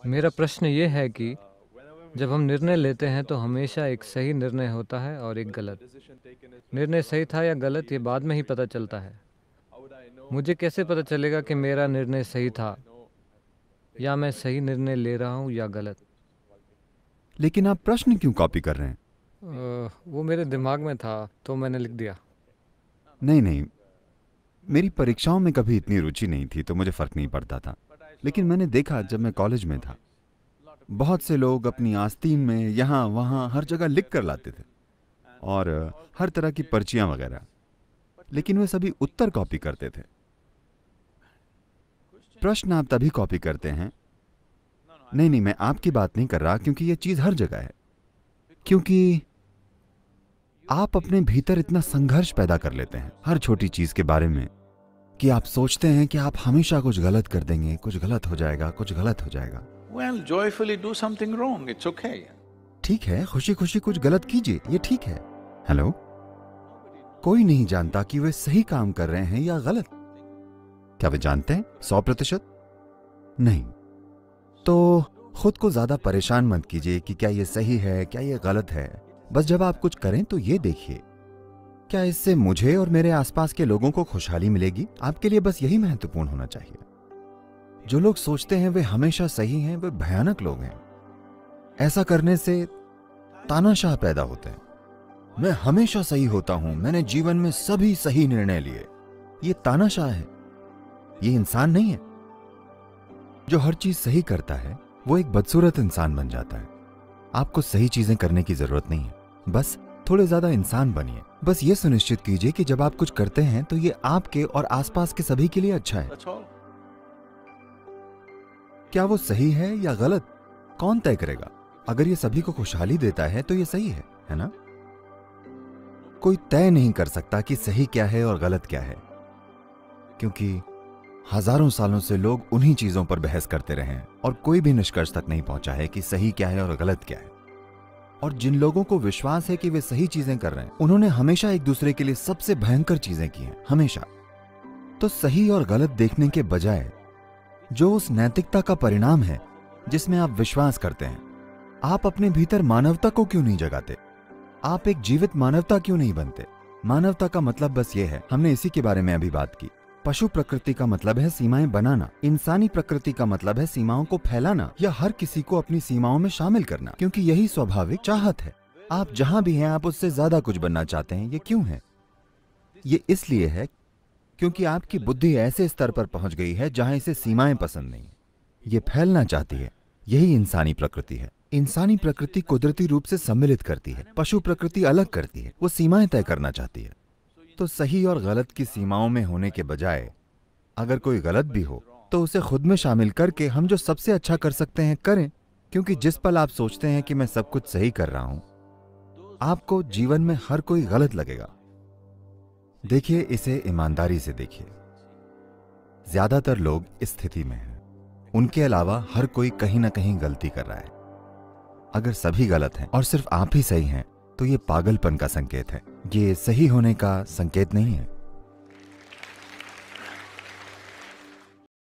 मेरा प्रश्न ये है कि जब हम निर्णय लेते हैं तो हमेशा एक सही निर्णय होता है और एक गलत। निर्णय सही था या गलत ये बाद में ही पता चलता है। मुझे कैसे पता चलेगा कि मेरा निर्णय सही था या मैं सही निर्णय ले रहा हूँ या गलत? लेकिन आप प्रश्न क्यों कॉपी कर रहे हैं? वो मेरे दिमाग में था तो मैंने लिख दिया। नहीं नहीं, मेरी परीक्षाओं में कभी इतनी रुचि नहीं थी तो मुझे फर्क नहीं पड़ता था। लेकिन मैंने देखा जब मैं कॉलेज में था, बहुत से लोग अपनी आस्तीन में यहाँ वहाँ हर जगह लिख कर लाते थे और हर तरह की पर्चियां वगैरह, लेकिन वे सभी उत्तर कॉपी करते थे। प्रश्न आप तभी कॉपी करते हैं। नहीं नहीं, मैं आपकी बात नहीं कर रहा, क्योंकि यह चीज हर जगह है। क्योंकि आप अपने भीतर इतना संघर्ष पैदा कर लेते हैं हर छोटी चीज के बारे में कि आप सोचते हैं कि आप हमेशा कुछ गलत कर देंगे, कुछ गलत हो जाएगा, कुछ गलत हो जाएगा। Well, joyfully do something wrong. It's okay. ठीक है, खुशी खुशी कुछ गलत कीजिए, ये ठीक है। हेलो, कोई नहीं जानता कि वे सही काम कर रहे हैं या गलत। क्या वे जानते हैं 100%? नहीं। तो खुद को ज्यादा परेशान मत कीजिए कि क्या ये सही है, क्या ये गलत है। बस जब आप कुछ करें तो ये देखिए, क्या इससे मुझे और मेरे आसपास के लोगों को खुशहाली मिलेगी? आपके लिए बस यही महत्वपूर्ण होना चाहिए। जो लोग सोचते हैं वे हमेशा सही हैं, वे भयानक लोग हैं। ऐसा करने से तानाशाह पैदा होते हैं। मैं हमेशा सही होता हूं, मैंने जीवन में सभी सही निर्णय लिए। ये तानाशाह है, ये इंसान नहीं है। जो हर चीज सही करता है वो एक बदसूरत इंसान बन जाता है। आपको सही चीजें करने की जरूरत नहीं है, बस थोड़े ज्यादा इंसान बनिए। बस ये सुनिश्चित कीजिए कि जब आप कुछ करते हैं तो ये आपके और आसपास के सभी के लिए अच्छा है। That's all. क्या वो सही है या गलत, कौन तय करेगा? अगर ये सभी को खुशहाली देता है तो ये सही है ना? कोई तय नहीं कर सकता कि सही क्या है और गलत क्या है, क्योंकि हजारों सालों से लोग उन्हीं चीजों पर बहस करते रहे हैं और कोई भी निष्कर्ष तक नहीं पहुंचा है कि सही क्या है और गलत क्या है। और जिन लोगों को विश्वास है कि वे सही चीजें कर रहे हैं, उन्होंने हमेशा एक दूसरे के लिए सबसे भयंकर चीजें की हैं, हमेशा। तो सही और गलत देखने के बजाय जो उस नैतिकता का परिणाम है जिसमें आप विश्वास करते हैं, आप अपने भीतर मानवता को क्यों नहीं जगाते? आप एक जीवित मानवता क्यों नहीं बनते? मानवता का मतलब बस ये है, हमने इसी के बारे में अभी बात की। पशु प्रकृति का मतलब है सीमाएं बनाना, इंसानी प्रकृति का मतलब है सीमाओं को फैलाना या हर किसी को अपनी सीमाओं में शामिल करना, क्योंकि यही स्वाभाविक चाहत है। आप जहां भी हैं आप उससे ज्यादा कुछ बनना चाहते हैं। ये क्यों है? ये इसलिए है क्योंकि आपकी बुद्धि ऐसे स्तर पर पहुंच गई है जहां इसे सीमाएं पसंद नहीं। ये फैलना चाहती है। यही इंसानी प्रकृति है। इंसानी प्रकृति कुदरती रूप से सम्मिलित करती है, पशु प्रकृति अलग करती है, वो सीमाएं तय करना चाहती है। तो सही और गलत की सीमाओं में होने के बजाय अगर कोई गलत भी हो तो उसे खुद में शामिल करके हम जो सबसे अच्छा कर सकते हैं करें, क्योंकि जिस पल आप सोचते हैं कि मैं सब कुछ सही कर रहा हूं, आपको जीवन में हर कोई गलत लगेगा। देखिए, इसे ईमानदारी से देखिए। ज्यादातर लोग इस स्थिति में हैं, उनके अलावा हर कोई कहीं ना कहीं गलती कर रहा है। अगर सभी गलत हैं और सिर्फ आप ही सही हैं तो ये पागलपन का संकेत है, ये सही होने का संकेत नहीं है।